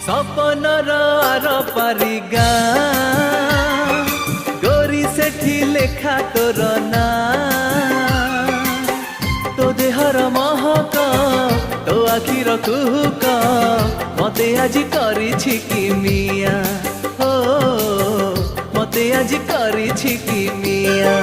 सपनर are पारी गाँ गोरी सेठी लेखा तोर ना तो देहर महक तो आखिर कुहुक मते आज करिछि कि मिया हो मते आज करिछि कि मिया।